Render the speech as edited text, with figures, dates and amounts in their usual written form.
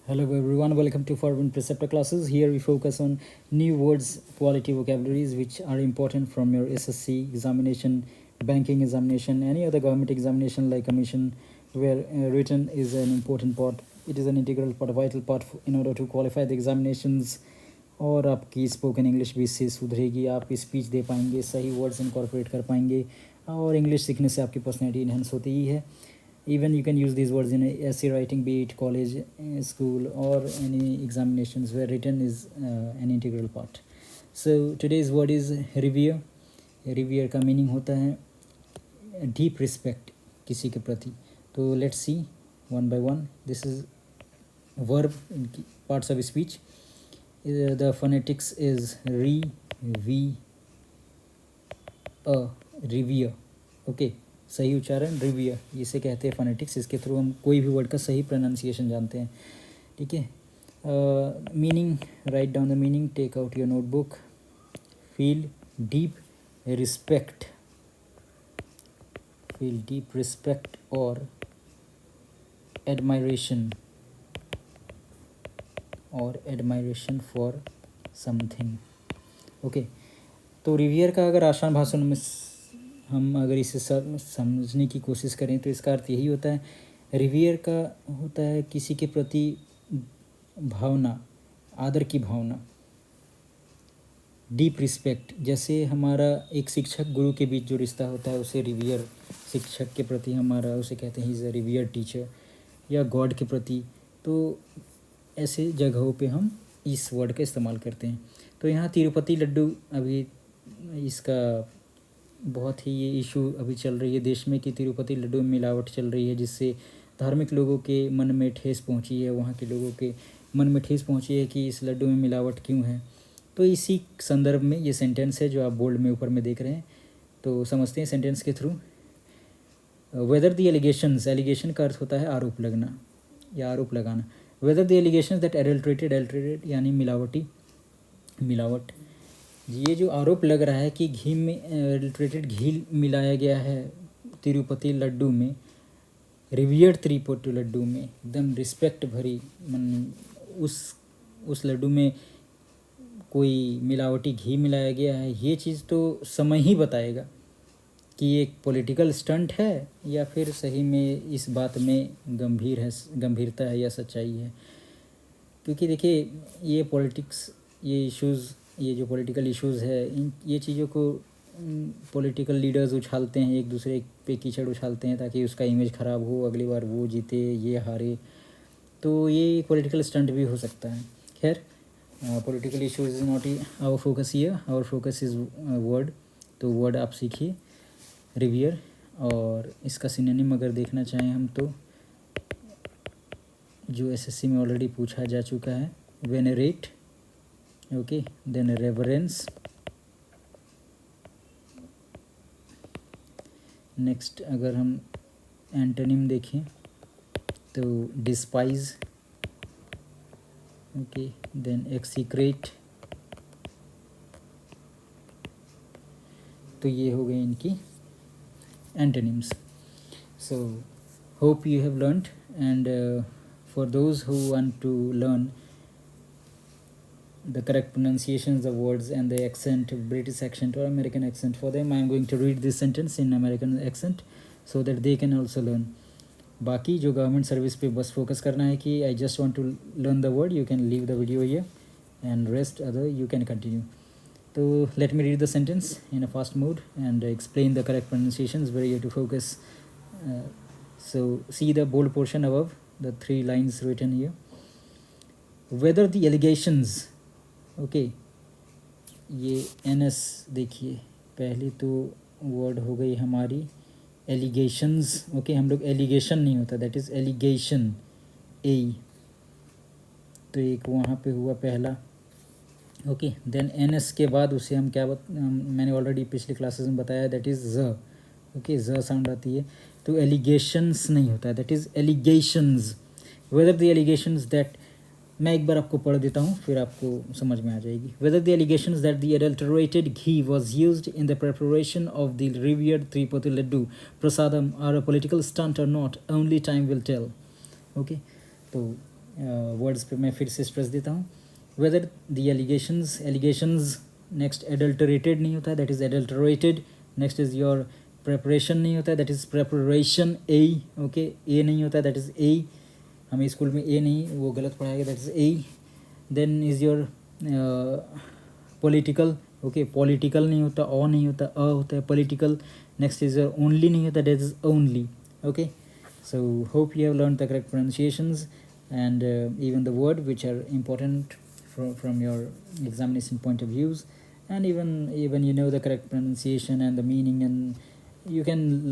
Hello everyone, welcome to Foreign Preceptor classes. Here we focus on new words, quality vocabularies which are important from your SSC examination, banking examination, any other government examination like commission, where written is an important part. It is an integral part, a vital part in order to qualify the examinations. और आपकी spoken English भी इससे सुधरेगी, आप speech दे पाएंगे, सही words incorporate कर पाएंगे और इंग्लिश सीखने से आपकी पर्सनैलिटी इन्हेंस होती ही है. Even you can use these words in essay writing, be it college, school, or any examinations where written is an integral part. So today's word is revere. Revere का meaning होता है deep respect किसी के प्रति. तो let's see one by one. This is verb in parts of speech. The phonetics is re, v, revere. Okay. सही उच्चारण रिवियर, इसे कहते हैं फोनेटिक्स. इसके थ्रू हम कोई भी वर्ड का सही प्रोनाउंसिएशन जानते हैं. ठीक है. Meaning, write down the meaning, take out your notebook. Feel deep respect, feel deep respect और एडमायरेशन, और एडमायरेशन फॉर समथिंग. ओके. तो रिवियर का अगर आसान भाषण में हम अगर इसे समझने की कोशिश करें तो इसका अर्थ यही होता है. रिवियर का होता है किसी के प्रति भावना, आदर की भावना. डीप रिस्पेक्ट, जैसे हमारा एक शिक्षक गुरु के बीच जो रिश्ता होता है उसे रिवियर, शिक्षक के प्रति हमारा उसे कहते हैं इज़ अ रिवियर टीचर, या गॉड के प्रति. तो ऐसे जगहों पे हम इस वर्ड का इस्तेमाल करते हैं. तो यहाँ तिरुपति लड्डू, अभी इसका बहुत ही ये इशू अभी चल रही है देश में कि तिरुपति लड्डू में मिलावट चल रही है, जिससे धार्मिक लोगों के मन में ठेस पहुंची है, वहाँ के लोगों के मन में ठेस पहुंची है कि इस लड्डू में मिलावट क्यों है. तो इसी संदर्भ में ये सेंटेंस है जो आप बोल्ड में ऊपर में देख रहे हैं. तो समझते हैं सेंटेंस के थ्रू. वेदर द एलिगेशंस, एलिगेशन का अर्थ होता है आरोप लगना या आरोप लगाना. Whether the allegations that adulterated यानी मिलावटी, मिलावट. ये जो आरोप लग रहा है कि घी में एडल्ट्रेटेड घी मिलाया गया है तिरुपति लड्डू में, रिवियर्ड तिरुपति लड्डू में, एकदम रिस्पेक्ट भरी मन, उस लड्डू में कोई मिलावटी घी मिलाया गया है, ये चीज़ तो समय ही बताएगा कि ये एक पॉलिटिकल स्टंट है या फिर सही में इस बात में गंभीरता है या सच्चाई है. क्योंकि देखिए ये पॉलिटिक्स, ये इश्यूज़, ये जो पॉलिटिकल इश्यूज़ है, ये चीज़ों को पॉलिटिकल लीडर्स उछालते हैं, एक दूसरे पे कीचड़ उछालते हैं ताकि उसका इमेज ख़राब हो, अगली बार वो जीते ये हारे. तो ये पॉलिटिकल स्टंट भी हो सकता है. खैर, political issues is not our focus here, our focus is word. तो वर्ड आप सीखिए रिवियर, और इसका सिनोनिम अगर देखना चाहें हम तो जो एसएससी में ऑलरेडी पूछा जा चुका है, venerate. Okay, then reverence. Next अगर हम एंटोनिम देखें तो डिस्पाइज. Okay, then एक्सीक्रेट. तो ये हो गए इनकी antonyms. So hope you have learned, and for those who want to learn the correct pronunciations of words and the accent, British accent or American accent, for them I am going to read this sentence in American accent so that they can also learn. बाकी जो government service पे बस focus करना है कि I just want to learn the word, you can leave the video here and rest other you can continue. तो let me read the sentence in a fast mode and explain the correct pronunciations where you have to focus. So see the bold portion above, the 3 lines written here. Whether the allegations, okay, ये NS देखिए, पहली तो word हो गई हमारी allegations. Okay, हम लोग allegation नहीं होता, दैट इज़ एलिगेशन, ए. तो एक वहाँ पे हुआ पहला. ओके, देन NS के बाद उसे हम क्या मैंने ऑलरेडी पिछली क्लासेस में बताया, दैट इज़ ज. ओके, ज साउंड आती है. तो एलिगेशंस नहीं होता है, that is allegations. Weather the allegations that, मैं एक बार आपको पढ़ देता हूँ फिर आपको समझ में आ जाएगी. Whether the allegations that the adulterated ghee was used in the preparation of the revered Tirupati laddu prasadam are a political stunt or not, only time will tell. Okay, तो वर्ड्स पे मैं फिर से स्ट्रेस देता हूँ. Whether the allegations next adulterated नहीं होता है, that is adulterated. Next is your preparation नहीं होता है, that is preparation. A, okay, a नहीं होता है, दैट इज़ ए. हमें स्कूल में ए नहीं, वो गलत पढ़ाया गया, that is a. Then is your political. Okay, political नहीं होता, ओ नहीं होता, अ होता है political. Next is your only नहीं होता, that is only. Okay, so hope you have learned the correct pronunciations and even the word which are important from your examination point of views, and even you know the correct pronunciation and the meaning, and you can